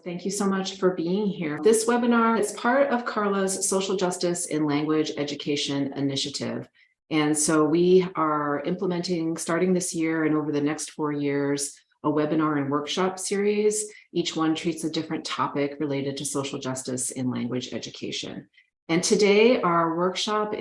Thank you so much for being here. This webinar is part of CARLA's Social Justice in Language Education Initiative. And so we are implementing, starting this year and over the next 4 years, a webinar and workshop series. Each one treats a different topic related to social justice in language education. And today our webinar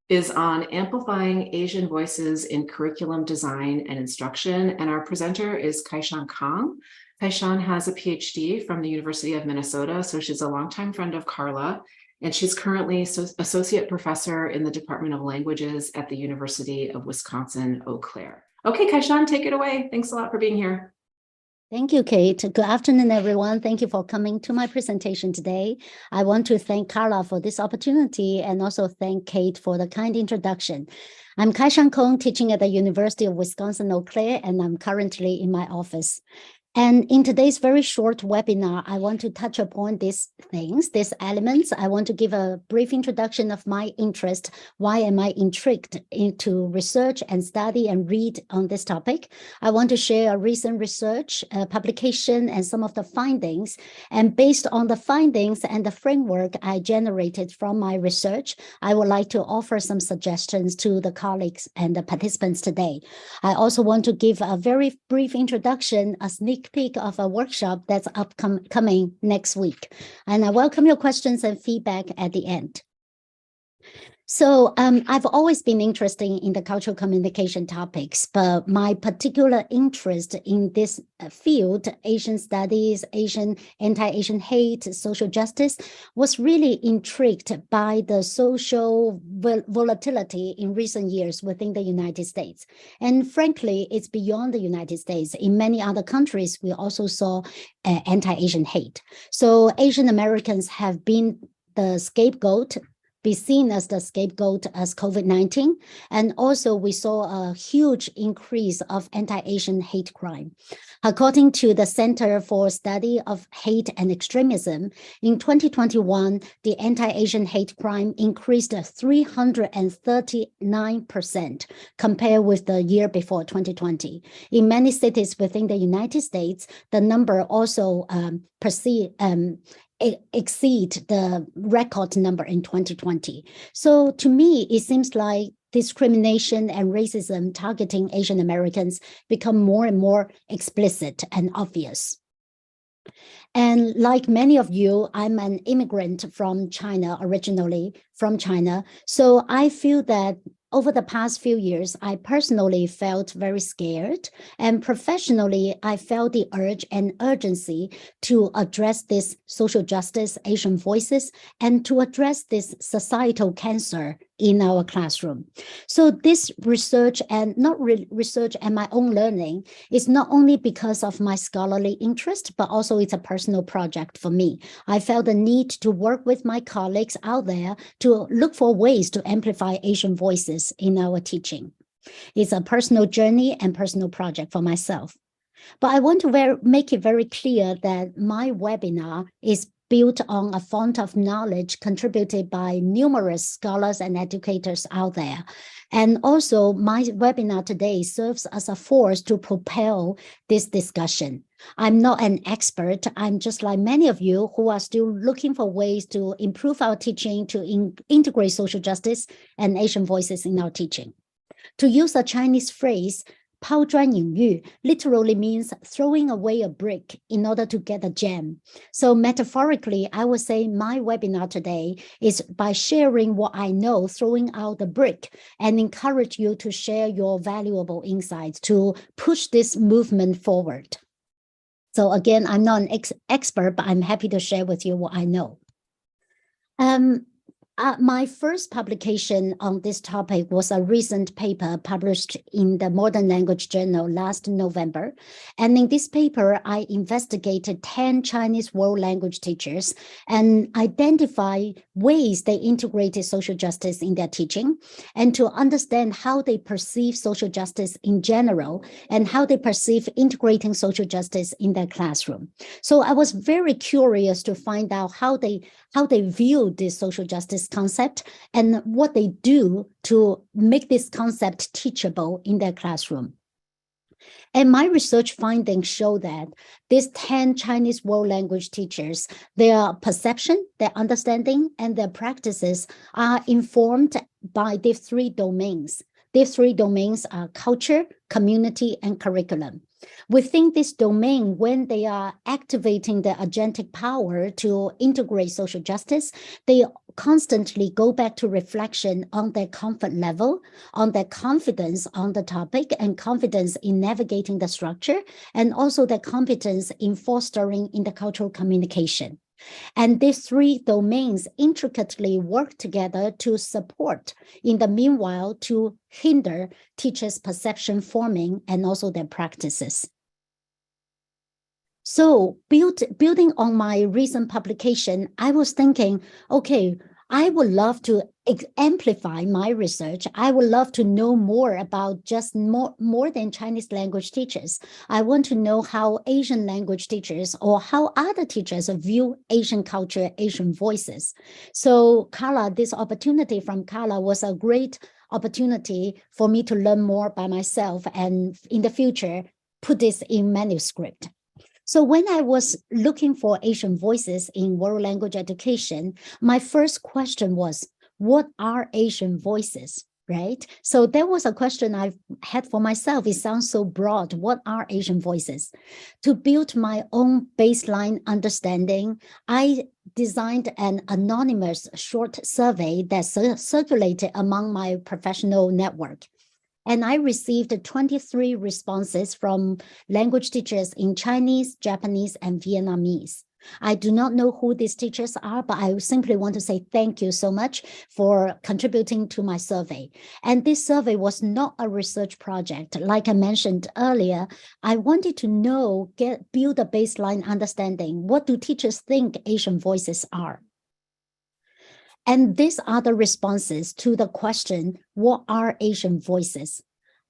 is on amplifying Asian voices in curriculum design and instruction. And our presenter is Kaishan Kong. Kaishan has a PhD from the University of Minnesota, so she's a longtime friend of CARLA, and she's currently associate professor in the Department of Languages at the University of Wisconsin-Eau Claire. Okay, Kaishan, take it away. Thanks a lot for being here. Thank you, Kate. Good afternoon, everyone. Thank you for coming to my presentation today. I want to thank CARLA for this opportunity and also thank Kate for the kind introduction. I'm Kaishan Kong, teaching at the University of Wisconsin-Eau Claire, and I'm currently in my office. And in today's very short webinar, I want to touch upon these elements. I want to give a brief introduction of my interest. Why am I intrigued into research and study and read on this topic? I want to share a recent research publication and some of the findings. And based on the findings and the framework I generated from my research, I would like to offer some suggestions to the colleagues and the participants today. I also want to give a very brief introduction, a sneak peek of a workshop that's coming next week. And I welcome your questions and feedback at the end. So I've always been interested in the cultural communication topics, but my particular interest in this field, Asian studies, anti-Asian hate, social justice, was really intrigued by the social volatility in recent years within the United States. And frankly, it's beyond the United States. In many other countries, we also saw anti-Asian hate. So Asian Americans have been the scapegoat, be seen as the scapegoat as COVID-19. And also we saw a huge increase of anti-Asian hate crime. According to the Center for Study of Hate and Extremism, in 2021, the anti-Asian hate crime increased 339% compared with the year before 2020. In many cities within the United States, the number also exceed the record number in 2020. So to me, it seems like discrimination and racism targeting Asian Americans become more and more explicit and obvious. And like many of you, I'm an immigrant from China, originally from China. So I feel that over the past few years, I personally felt very scared, and professionally, I felt the urge and urgency to address this social justice, Asian voices, and to address this societal cancer in our classroom. So this research and research and my own learning is not only because of my scholarly interest, but also it's a personal project for me. I felt the need to work with my colleagues out there to look for ways to amplify Asian voices in our teaching. It's a personal journey and personal project for myself. But I want to make it very clear that my webinar is built on a font of knowledge contributed by numerous scholars and educators out there. And also my webinar today serves as a force to propel this discussion. I'm not an expert. I'm just like many of you who are still looking for ways to improve our teaching, to integrate social justice and Asian voices in our teaching. To use a Chinese phrase, 抛砖引玉 literally means throwing away a brick in order to get a gem. So metaphorically, I would say my webinar today is by sharing what I know, throwing out the brick, and encourage you to share your valuable insights to push this movement forward. So again, I'm not an expert, but I'm happy to share with you what I know. My first publication on this topic was a recent paper published in the Modern Language Journal last November. And in this paper, I investigated 10 Chinese world language teachers and identified ways they integrated social justice in their teaching, and to understand how they perceive social justice in general and how they perceive integrating social justice in their classroom. So I was very curious to find out how they view this social justice concept and what they do to make this concept teachable in their classroom. And my research findings show that these 10 Chinese world language teachers, their perception, their understanding, and their practices are informed by these three domains. These three domains are culture, community, and curriculum. Within this domain, when they are activating their agentic power to integrate social justice, they constantly go back to reflection on their comfort level, on their confidence on the topic, and confidence in navigating the structure, and also their competence in fostering intercultural communication. And these three domains intricately work together to support, in the meanwhile, to hinder teachers' perception forming and also their practices. So building on my recent publication, I was thinking, okay, I would love to amplify my research. I would love to know more about just more than Chinese language teachers. I want to know how Asian language teachers or how other teachers view Asian culture, Asian voices. So CARLA, this opportunity from CARLA was a great opportunity for me to learn more by myself and in the future, put this in manuscript. So when I was looking for Asian voices in world language education, my first question was, what are Asian voices, right? So there was a question I had for myself. It sounds so broad. What are Asian voices? To build my own baseline understanding, I designed an anonymous short survey that circulated among my professional network. And I received 23 responses from language teachers in Chinese, Japanese, and Vietnamese. I do not know who these teachers are, but I simply want to say thank you so much for contributing to my survey. And this survey was not a research project. Like I mentioned earlier, I wanted to know, build a baseline understanding. What do teachers think Asian voices are? And these are the responses to the question, what are Asian voices?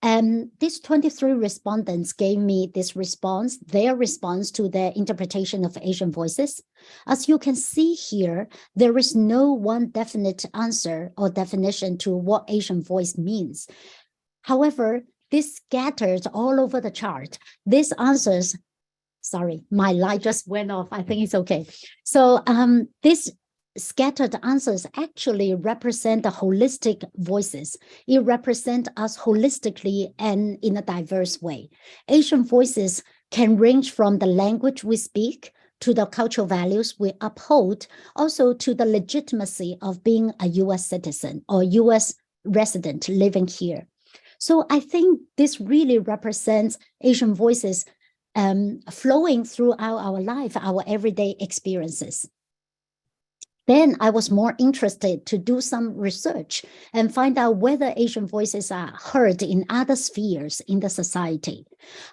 And these 23 respondents gave me this response, their response to their interpretation of Asian voices. As you can see here, there is no one definite answer or definition to what Asian voice means. However, this scattered all over the chart. These answers, sorry, my light just went off. I think it's okay. So this scattered answers actually represent the holistic voices. It represents us holistically and in a diverse way. Asian voices can range from the language we speak to the cultural values we uphold, also to the legitimacy of being a US citizen or US resident living here. So I think this really represents Asian voices flowing throughout our life, our everyday experiences. Then I was more interested to do some research and find out whether Asian voices are heard in other spheres in the society.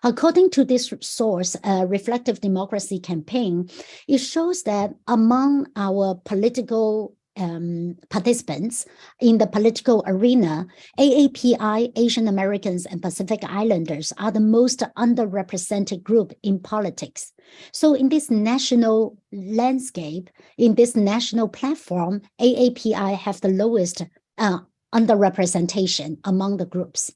According to this source, Reflective Democracy Campaign, it shows that among our political participants in the political arena, AAPI, Asian Americans, and Pacific Islanders are the most underrepresented group in politics. So in this national landscape, in this national platform, AAPI have the lowest underrepresentation among the groups.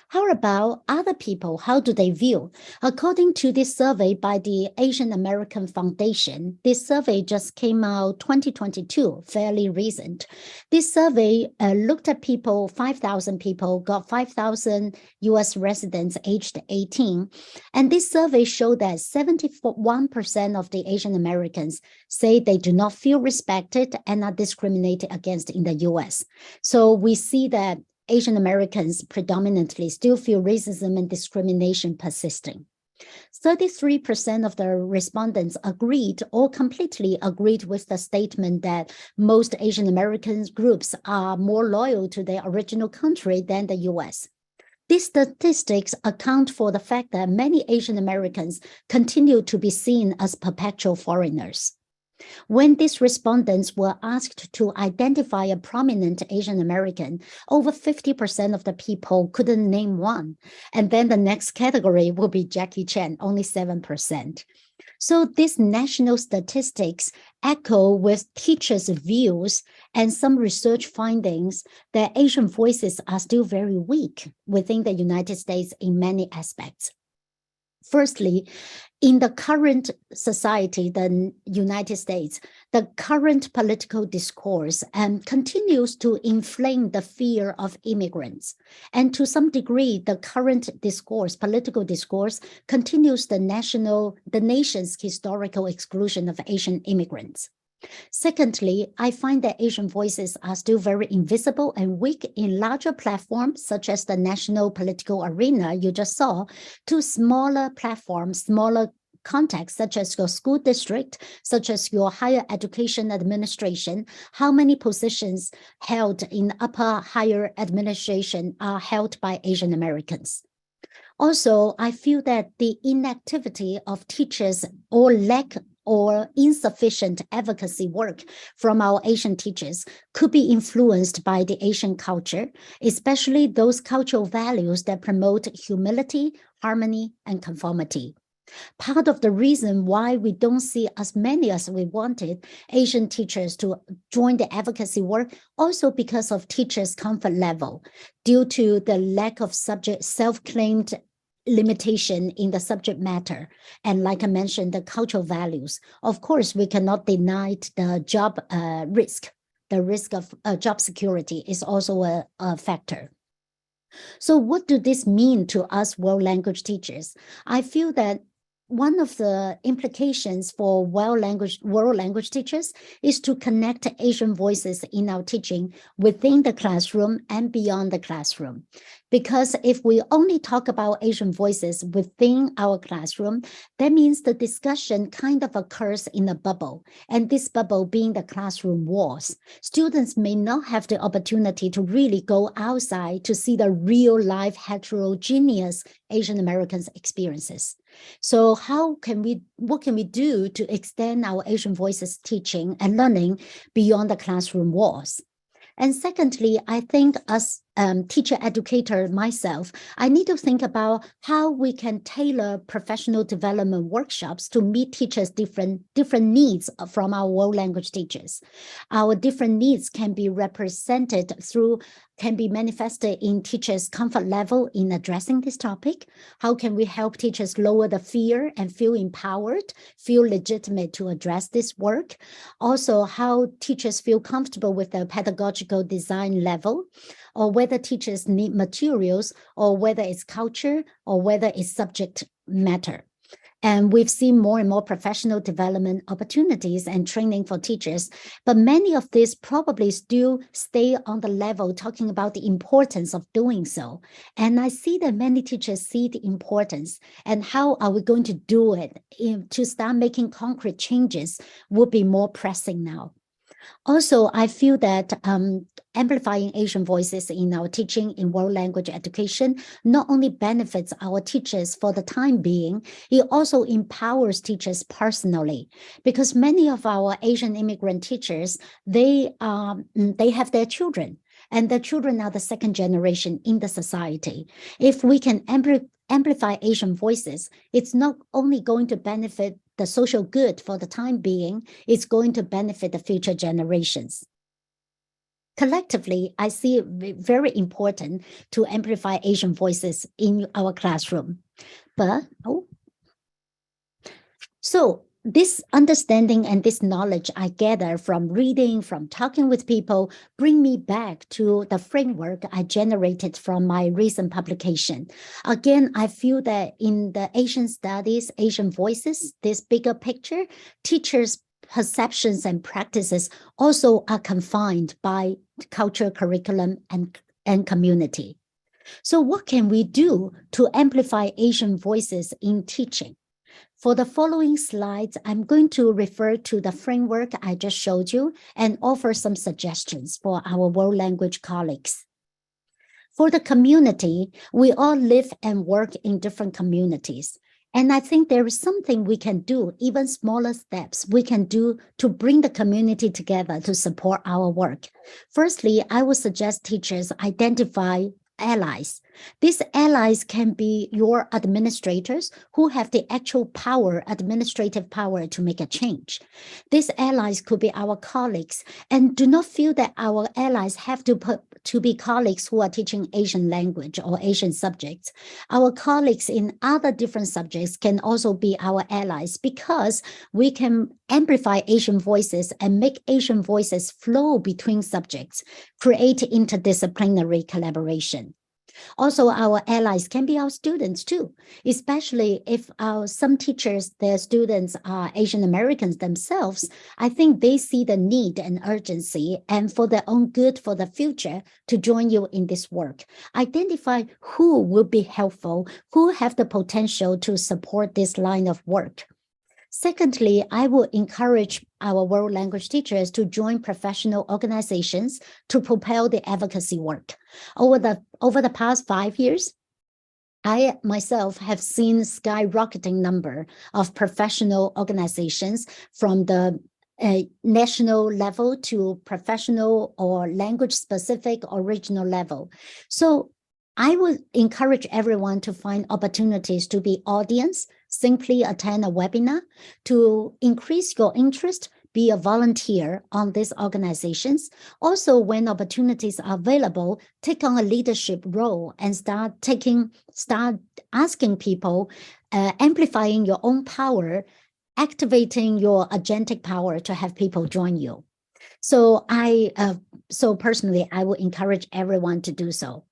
How about other people? How do they view? According to this survey by the Asian American Foundation, this survey just came out 2022, fairly recent. This survey looked at people, 5,000 people, got 5,000 US residents aged 18. And this survey showed that 71% of the Asian Americans say they do not feel respected and are discriminated against in the US. So we see that Asian Americans predominantly still feel racism and discrimination persisting. 33% of the respondents agreed or completely agreed with the statement that most Asian American groups are more loyal to their original country than the US. These statistics account for the fact that many Asian Americans continue to be seen as perpetual foreigners. When these respondents were asked to identify a prominent Asian American, over 50% of the people couldn't name one. And then the next category will be Jackie Chan, only 7%. So these national statistics echo with teachers' views and some research findings that Asian voices are still very weak within the United States in many aspects. Firstly, in the current society, the United States, the current political discourse continues to inflame the fear of immigrants. And to some degree, the current discourse, political discourse, continues the nation's historical exclusion of Asian immigrants. Secondly, I find that Asian voices are still very invisible and weak in larger platforms, such as the national political arena you just saw, to smaller platforms, smaller contexts, such as your school district, such as your higher education administration. How many positions held in upper higher administration are held by Asian Americans? Also, I feel that the inactivity of teachers or lack or insufficient advocacy work from our Asian teachers could be influenced by the Asian culture, especially those cultural values that promote humility, harmony, and conformity. Part of the reason why we don't see as many as we wanted Asian teachers to join the advocacy work, also because of teachers' comfort level, due to the lack of subject self-claimed limitation in the subject matter. And like I mentioned, the cultural values. Of course, we cannot deny the job risk. The risk of job security is also a factor. So what do this mean to us world language teachers? I feel that one of the implications for world language teachers is to connect Asian voices in our teaching within the classroom and beyond the classroom. Because if we only talk about Asian voices within our classroom, that means the discussion kind of occurs in a bubble, and this bubble being the classroom walls. Students may not have the opportunity to really go outside to see the real life heterogeneous Asian Americans experiences. So what can we do to extend our Asian voices teaching and learning beyond the classroom walls? And secondly, I think as teacher educator myself, I need to think about how we can tailor professional development workshops to meet teachers' different needs from our world language teachers. Our different needs can be manifested in teachers' comfort level in addressing this topic. How can we help teachers lower the fear and feel empowered, feel legitimate to address this work? Also, how teachers feel comfortable with their pedagogical design level, or whether teachers need materials, or whether it's culture, or whether it's subject matter. And we've seen more and more professional development opportunities and training for teachers, but many of these probably still stay on the level talking about the importance of doing so. And I see that many teachers see the importance, and how are we going to do it to start making concrete changes would be more pressing now. Also, I feel that amplifying Asian voices in our teaching in world language education not only benefits our teachers for the time being, it also empowers teachers personally, because many of our Asian immigrant teachers, they have their children, and their children are the second generation in the society. If we can amplify Asian voices, it's not only going to benefit the social good for the time being, it's going to benefit the future generations. Collectively, I see it very important to amplify Asian voices in our classroom. So this understanding and this knowledge I gather from reading, from talking with people, bring me back to the framework I generated from my recent publication. Again, I feel that in the Asian studies, Asian voices, this bigger picture, teachers' perceptions and practices also are confined by culture, curriculum, and community. So what can we do to amplify Asian voices in teaching? For the following slides, I'm going to refer to the framework I just showed you and offer some suggestions for our world language colleagues. For the community, we all live and work in different communities. And I think there is something we can do, even smaller steps we can do to bring the community together to support our work. Firstly, I would suggest teachers identify allies. These allies can be your administrators who have the actual power, administrative power to make a change. These allies could be our colleagues, and do not feel that our allies have to be colleagues who are teaching Asian language or Asian subjects. Our colleagues in other different subjects can also be our allies because we can amplify Asian voices and make Asian voices flow between subjects, create interdisciplinary collaboration. Also, our allies can be our students too, especially if some teachers, their students are Asian Americans themselves. I think they see the need and urgency and for their own good for the future to join you in this work. Identify who will be helpful, who have the potential to support this line of work. Secondly, I will encourage our world language teachers to join professional organizations to propel the advocacy work. Over the past 5 years, I myself have seen skyrocketing number of professional organizations from the national level to professional or language specific or regional level. So I would encourage everyone to find opportunities to be audience, simply attend a webinar, to increase your interest, be a volunteer on these organizations. Also, when opportunities are available, take on a leadership role and start asking people, amplifying your own power, activating your agentic power to have people join you. So personally, I would encourage everyone to do so.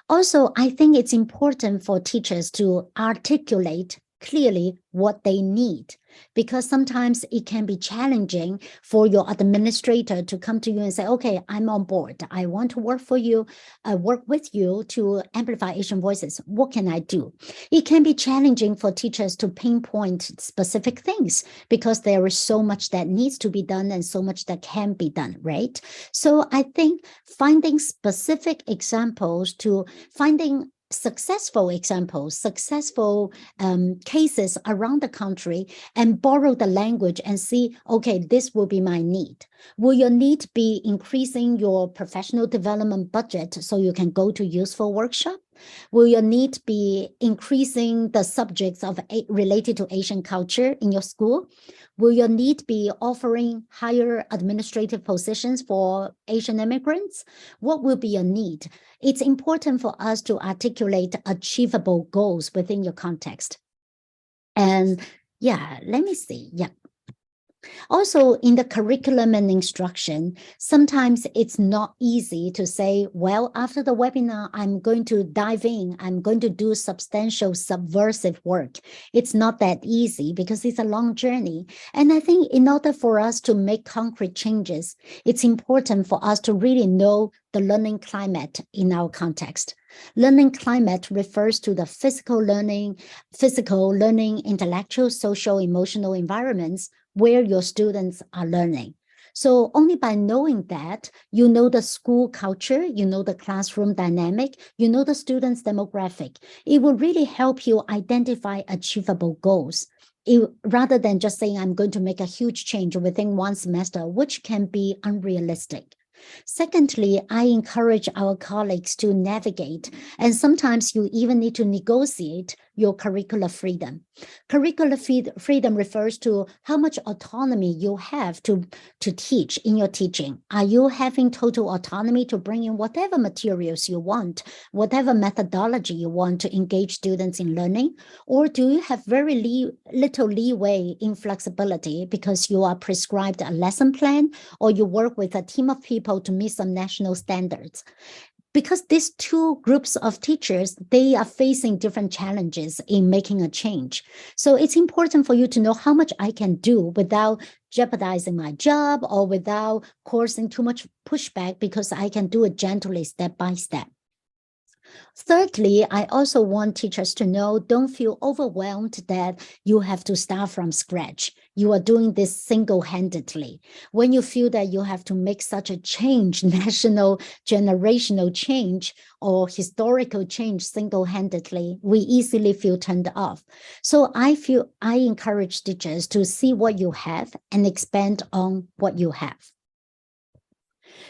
Also, I think it's important for teachers to articulate clearly what they need, because sometimes it can be challenging for your administrator to come to you and say, okay, I'm on board. I want to work for you, work with you to amplify Asian voices. What can I do? It can be challenging for teachers to pinpoint specific things because there is so much that needs to be done and so much that can be done, right? So I think finding specific examples finding successful examples, successful cases around the country and borrow the language and see, okay, this will be my need. Will your need be increasing your professional development budget so you can go to useful workshop? Will your need be increasing the subjects related to Asian culture in your school? Will your need be offering higher administrative positions for Asian immigrants? What will be your need? It's important for us to articulate achievable goals within your context. And yeah, let me see. Yeah. Also, in the curriculum and instruction, sometimes it's not easy to say, well, after the webinar, I'm going to dive in, I'm going to do substantial subversive work. It's not that easy because it's a long journey. And I think in order for us to make concrete changes, it's important for us to really know the learning climate in our context. Learning climate refers to the physical learning, intellectual, social, emotional environments where your students are learning. So only by knowing that, you know the school culture, you know the classroom dynamic, you know the students' demographic, it will really help you identify achievable goals. Rather than just saying, I'm going to make a huge change within one semester, which can be unrealistic. Secondly, I encourage our colleagues to navigate, and sometimes you even need to negotiate your curricular freedom. Curricular freedom refers to how much autonomy you have to teach in your teaching. Are you having total autonomy to bring in whatever materials you want, whatever methodology you want to engage students in learning? Or do you have very little leeway in flexibility because you are prescribed a lesson plan or you work with a team of people to meet some national standards? Because these two groups of teachers, they are facing different challenges in making a change. So it's important for you to know how much I can do without jeopardizing my job or without causing too much pushback, because I can do it gently, step by step. Thirdly, I also want teachers to know, don't feel overwhelmed that you have to start from scratch. You are doing this single-handedly. When you feel that you have to make such a change, national, generational change, or historical change single-handedly, we easily feel turned off. So I encourage teachers to see what you have and expand on what you have.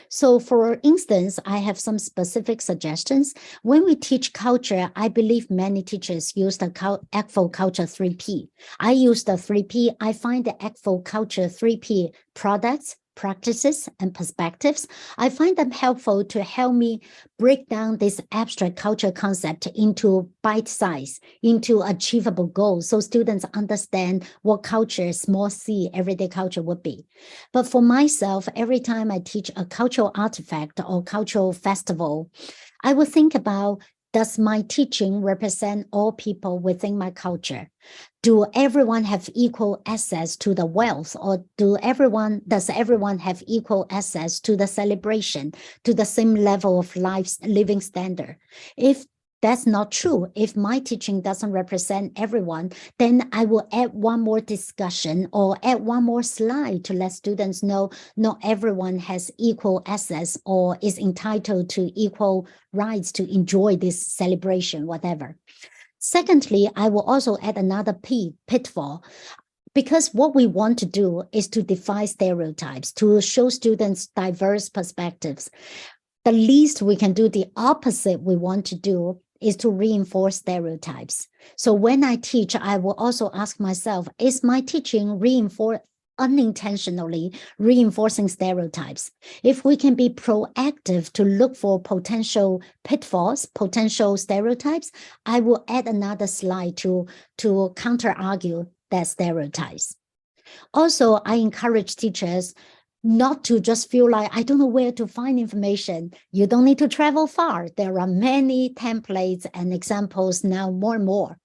So for instance, I have some specific suggestions. When we teach culture, I believe many teachers use the ACFO culture 3P. I use the 3P. I find the ACFO culture 3P products, practices, and perspectives. I find them helpful to help me break down this abstract culture concept into bite size, into achievable goals, so students understand what culture, small c, everyday culture would be. But for myself, every time I teach a cultural artifact or cultural festival, I will think about, does my teaching represent all people within my culture? Do everyone have equal access to the wealth, or does everyone have equal access to the celebration, to the same level of life's living standard? If that's not true, if my teaching doesn't represent everyone, then I will add one more discussion or add one more slide to let students know not everyone has equal access or is entitled to equal rights to enjoy this celebration, whatever. Secondly, I will also add another pitfall, because what we want to do is to defy stereotypes, to show students diverse perspectives. The least we can do, the opposite we want to do, is to reinforce stereotypes. So when I teach, I will also ask myself, is my teaching unintentionally reinforcing stereotypes? If we can be proactive to look for potential pitfalls, potential stereotypes, I will add another slide to counter-argue that stereotypes. Also, I encourage teachers not to just feel like, I don't know where to find information. You don't need to travel far. There are many templates and examples now, more and more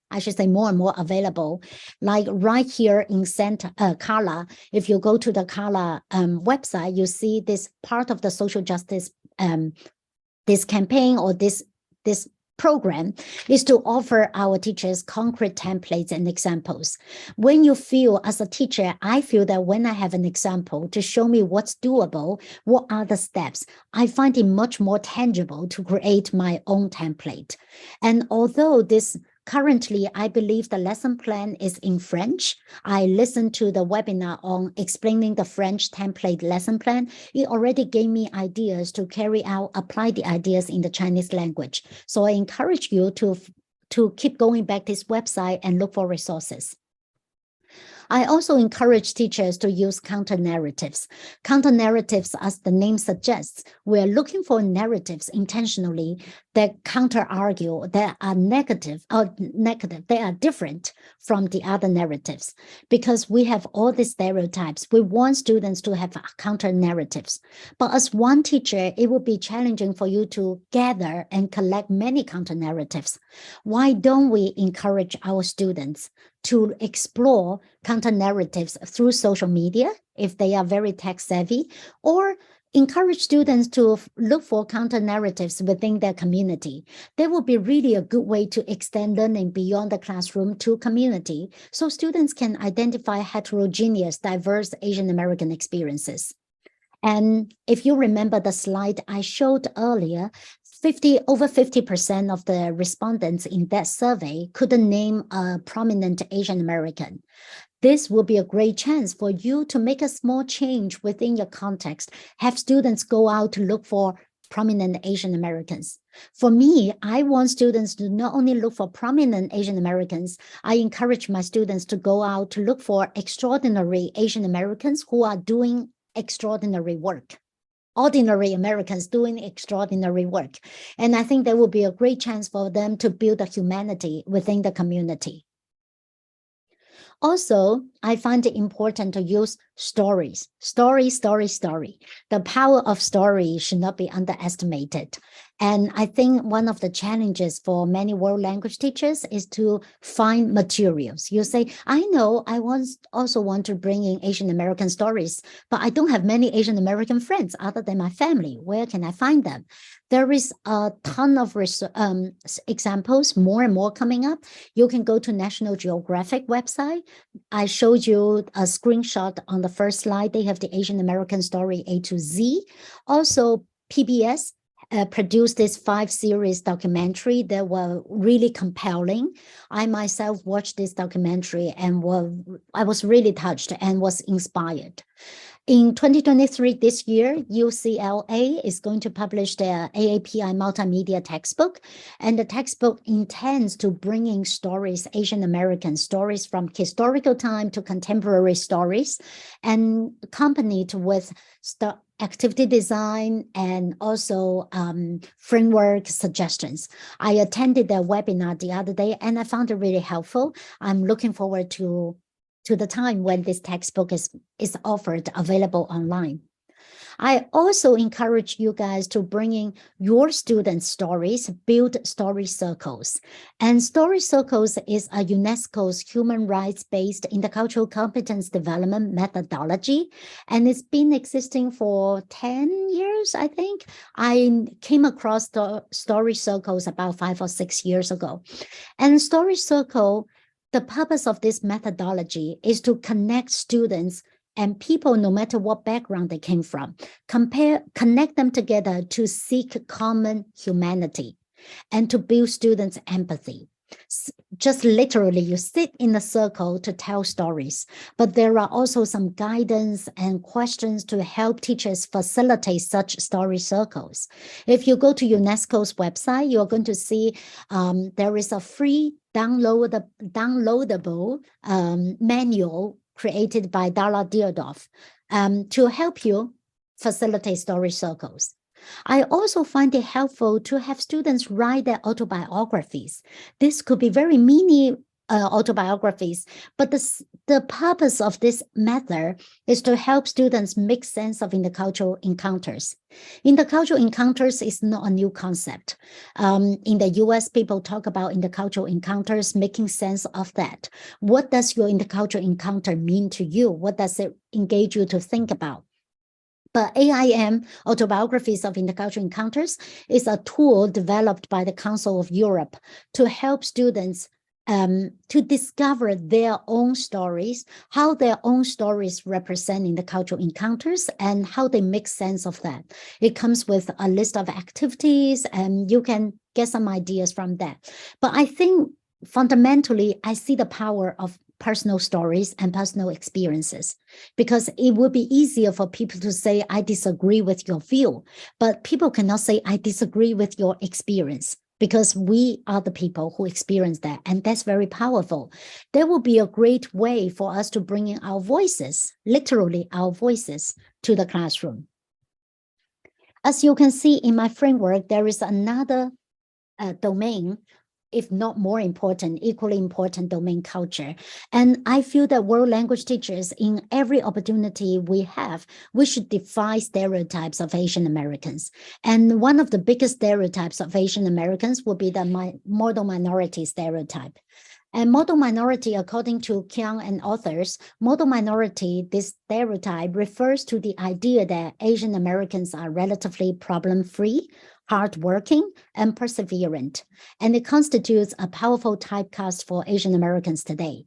available. Like right here in CARLA, if you go to the CARLA website, you see this part of the social justice, this campaign or this program is to offer our teachers concrete templates and examples. When you feel, as a teacher, I feel that when I have an example to show me what's doable, what are the steps, I find it much more tangible to create my own template. And although currently, I believe the lesson plan is in French. I listened to the webinar on explaining the French template lesson plan. It already gave me ideas to apply the ideas in the Chinese language. So I encourage you to keep going back to this website and look for resources. I also encourage teachers to use counter-narratives. Counter-narratives, as the name suggests, we're looking for narratives intentionally that counter-argue, that are negative, they are different from the other narratives. Because we have all these stereotypes, we want students to have counter-narratives. But as one teacher, it will be challenging for you to gather and collect many counter-narratives. Why don't we encourage our students to explore counter-narratives through social media, if they are very tech-savvy, or encourage students to look for counter-narratives within their community? That would be really a good way to extend learning beyond the classroom to community, so students can identify heterogeneous, diverse Asian American experiences. And if you remember the slide I showed earlier, over 50% of the respondents in that survey couldn't name a prominent Asian American. This will be a great chance for you to make a small change within your context. Have students go out to look for prominent Asian Americans. For me, I want students to not only look for prominent Asian Americans, I encourage my students to go out to look for extraordinary Asian Americans who are doing extraordinary work. Ordinary Americans doing extraordinary work. And I think that will be a great chance for them to build a humanity within the community. Also, I find it important to use stories. Story. The power of story should not be underestimated. And I think one of the challenges for many world language teachers is to find materials. You say, I know I also want to bring in Asian American stories, but I don't have many Asian American friends other than my family. Where can I find them? There is a ton of examples, more and more coming up. You can go to National Geographic website. I showed you a screenshot on the first slide. They have the Asian American story A to Z. Also, PBS produced this 5-series documentary that were really compelling. I myself watched this documentary and I was really touched and was inspired. In 2023, this year, UCLA is going to publish their AAPI multimedia textbook, and the textbook intends to bring in stories, Asian American stories from historical time to contemporary stories, and accompanied with activity design and also framework suggestions. I attended their webinar the other day, and I found it really helpful. I'm looking forward to the time when this textbook is offered, available online. I also encourage you guys to bring in your students' stories, build story circles. And story circles is a UNESCO's human rights-based intercultural competence development methodology. And it's been existing for 10 years, I think. I came across the story circles about 5 or 6 years ago. And story circle, the purpose of this methodology is to connect students and people, no matter what background they came from, connect them together to seek common humanity and to build students' empathy. Just literally, you sit in a circle to tell stories, but there are also some guidance and questions to help teachers facilitate such story circles. If you go to UNESCO's website, you're going to see there is a free downloadable manual created by Darla Dierdorf to help you facilitate story circles. I also find it helpful to have students write their autobiographies. This could be very mini autobiographies, but the purpose of this method is to help students make sense of intercultural encounters. Intercultural encounters is not a new concept. In the US, people talk about intercultural encounters, making sense of that. What does your intercultural encounter mean to you? What does it engage you to think about? But AIM, Autobiographies of Intercultural Encounters, is a tool developed by the Council of Europe to help students to discover their own stories, how their own stories represent intercultural encounters, and how they make sense of that. It comes with a list of activities, and you can get some ideas from that. But I think fundamentally, I see the power of personal stories and personal experiences, because it would be easier for people to say, I disagree with your view, but people cannot say, I disagree with your experience, because we are the people who experience that, and that's very powerful. There will be a great way for us to bring in our voices, literally our voices, to the classroom. As you can see in my framework, there is another domain, if not more important, equally important domain, culture. And I feel that world language teachers, in every opportunity we have, we should defy stereotypes of Asian Americans. And one of the biggest stereotypes of Asian Americans would be the model minority stereotype. And model minority, according to Kyung and authors, model minority, this stereotype refers to the idea that Asian Americans are relatively problem-free, hardworking, and perseverant, and it constitutes a powerful typecast for Asian Americans today.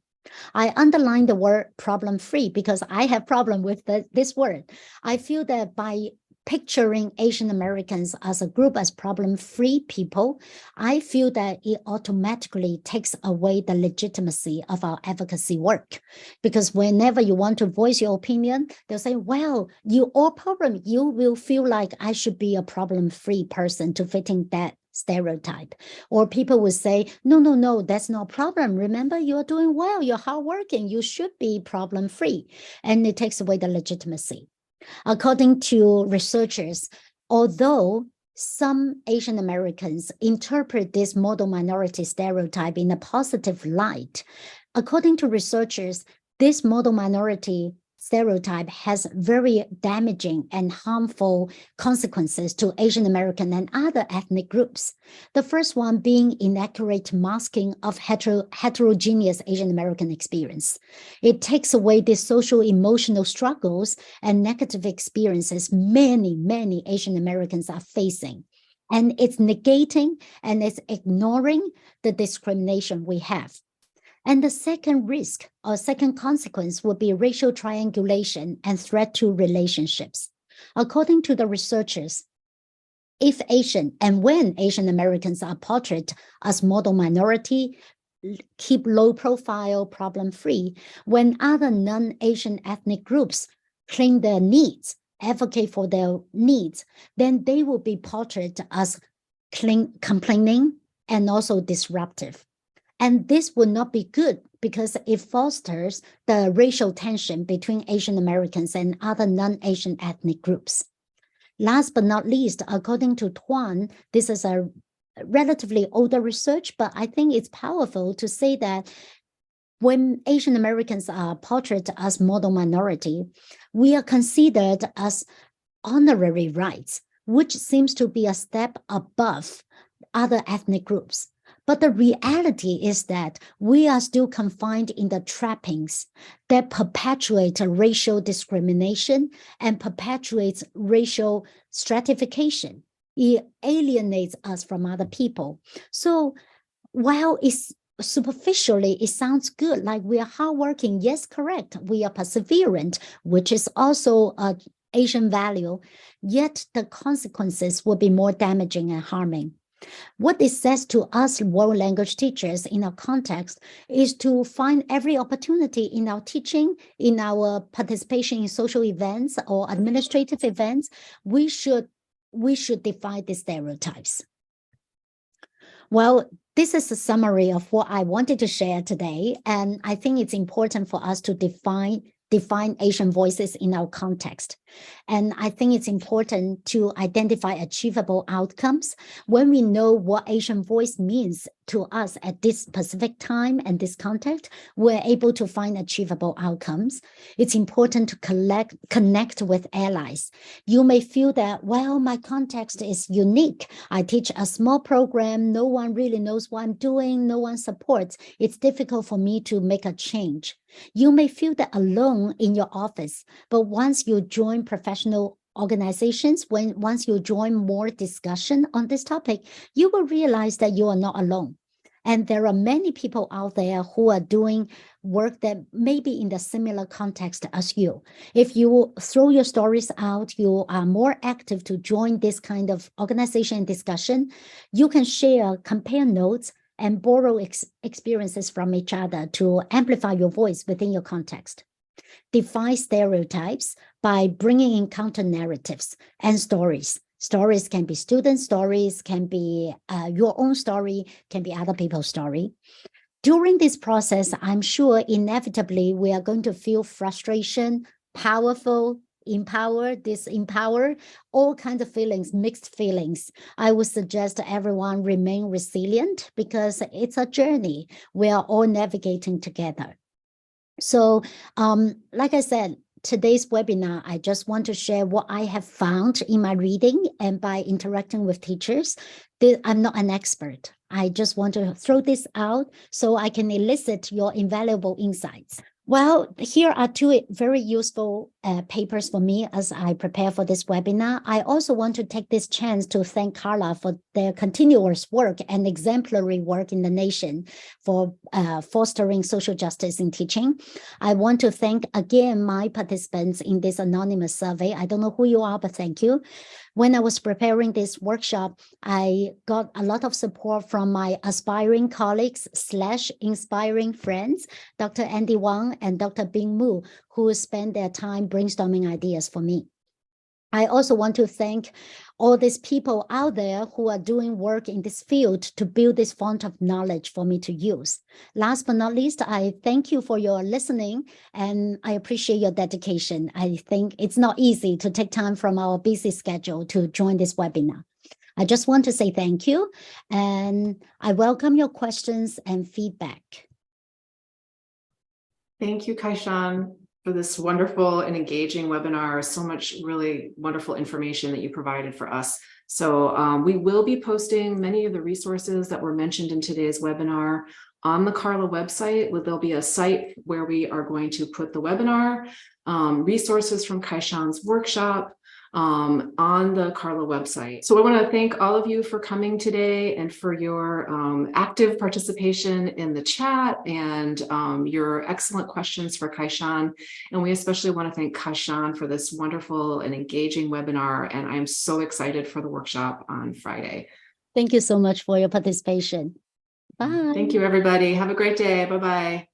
I underline the word problem-free because I have problem with this word. I feel that by picturing Asian Americans as a group as problem-free people, I feel that it automatically takes away the legitimacy of our advocacy work. Because whenever you want to voice your opinion, they'll say, well, you all problem, you will feel like I should be a problem-free person to fit in that stereotype. Or people will say, no, that's no problem. Remember, you're doing well, you're hardworking, you should be problem-free. And it takes away the legitimacy. According to researchers, although some Asian Americans interpret this model minority stereotype in a positive light, according to researchers, this model minority stereotype has very damaging and harmful consequences to Asian American and other ethnic groups. The first one being inaccurate masking of heterogeneous Asian American experience. It takes away the social emotional struggles and negative experiences many Asian Americans are facing. And it's negating and it's ignoring the discrimination we have. And the second risk or second consequence would be racial triangulation and threat to relationships. According to the researchers, if Asian and when Asian Americans are portrayed as model minority, keep low profile, problem-free, when other non-Asian ethnic groups claim their needs, advocate for their needs, then they will be portrayed as complaining and also disruptive. And this would not be good because it fosters the racial tension between Asian Americans and other non-Asian ethnic groups. Last but not least, according to Tuan, this is a relatively older research, but I think it's powerful to say that when Asian Americans are portrayed as model minority, we are considered as honorary rights, which seems to be a step above other ethnic groups. But the reality is that we are still confined in the trappings that perpetuate racial discrimination and perpetuates racial stratification. It alienates us from other people. So while it's superficially, it sounds good, like we are hardworking. Yes, correct. We are perseverant, which is also an Asian value. Yet the consequences will be more damaging and harming. What this says to us world language teachers in our context is to find every opportunity in our teaching, in our participation in social events or administrative events, we should defy the stereotypes. Well, this is a summary of what I wanted to share today, and I think it's important for us to define Asian voices in our context. And I think it's important to identify achievable outcomes. When we know what Asian voice means to us at this specific time and this context, we're able to find achievable outcomes. It's important to connect with allies. You may feel that, well, my context is unique. I teach a small program. No one really knows what I'm doing. No one supports. It's difficult for me to make a change. You may feel that alone in your office, but once you join professional organizations, once you join more discussion on this topic, you will realize that you are not alone. And there are many people out there who are doing work that may be in the similar context as you. If you throw your stories out, you are more active to join this kind of organization and discussion, you can share, compare notes, and borrow experiences from each other to amplify your voice within your context. Defy stereotypes by bringing in counter narratives and stories. Stories can be student stories, can be your own story, can be other people's story. During this process, I'm sure inevitably we are going to feel frustration, powerful, empower, disempower, all kinds of feelings, mixed feelings. I would suggest everyone remain resilient because it's a journey. We are all navigating together. So, like I said, today's webinar, I just want to share what I have found in my reading and by interacting with teachers. I'm not an expert. I just want to throw this out so I can elicit your invaluable insights. Well, here are two very useful papers for me as I prepare for this webinar. I also want to take this chance to thank CARLA for their continuous work and exemplary work in the nation for fostering social justice in teaching. I want to thank again my participants in this anonymous survey. I don't know who you are, but thank you. When I was preparing this workshop, I got a lot of support from my aspiring colleagues / inspiring friends, Dr. Andy Wang and Dr. Bing Mu, who spent their time brainstorming ideas for me. I also want to thank all these people out there who are doing work in this field to build this font of knowledge for me to use. Last but not least, I thank you for your listening and I appreciate your dedication. I think it's not easy to take time from our busy schedule to join this webinar. I just want to say thank you and I welcome your questions and feedback. Thank you, Kaishan, for this wonderful and engaging webinar. So much really wonderful information that you provided for us. So we will be posting many of the resources that were mentioned in today's webinar on the CARLA website. There'll be a site where we are going to put the webinar, resources from Kaishan's workshop, on the CARLA website. So I want to thank all of you for coming today and for your active participation in the chat and your excellent questions for Kaishan. And we especially want to thank Kaishan for this wonderful and engaging webinar. And I'm so excited for the workshop on Friday. Thank you so much for your participation. Bye. Thank you, everybody. Have a great day. Bye-bye.